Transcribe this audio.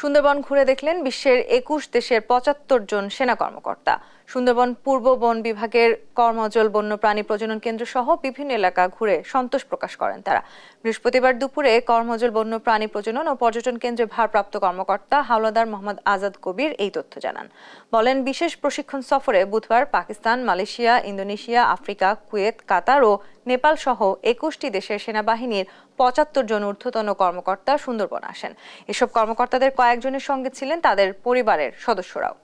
সুন্দরবন ঘুরে দেখলেন বিশ্বের ২১ দেশের ৭৫ জন সেনা কর্মকর্তা। সুন্দরবন পূর্ব বন বিভাগের কর্মজল বন্যপ্রাণী প্রজনন কেন্দ্র সহ বিভিন্ন এলাকা ঘুরে সন্তোষ প্রকাশ করেন তারা। বৃহস্পতিবার দুপুরে কর্মজল বন্যপ্রাণী প্রজনন ও পর্যটন কেন্দ্রের ভারপ্রাপ্ত কর্মকর্তা হাওলাদার মোহাম্মদ আজাদ কবির এই তথ্য জানান। বলেন, বিশেষ প্রশিক্ষণ সফরে বুধবার Pakistan, Malaysia, Indonesia, Africa, Kuwait, Qatar ও নেপাল সহ ২১টি দেশের সেনাবাহিনীর ৭৫ জন ঊর্ধ্বতন কর্মকর্তা সুন্দরবন আসেন। এসব কর্মকর্তাদের কয়েকজনের সঙ্গে ছিলেন তাদের পরিবারের সদস্যরাও।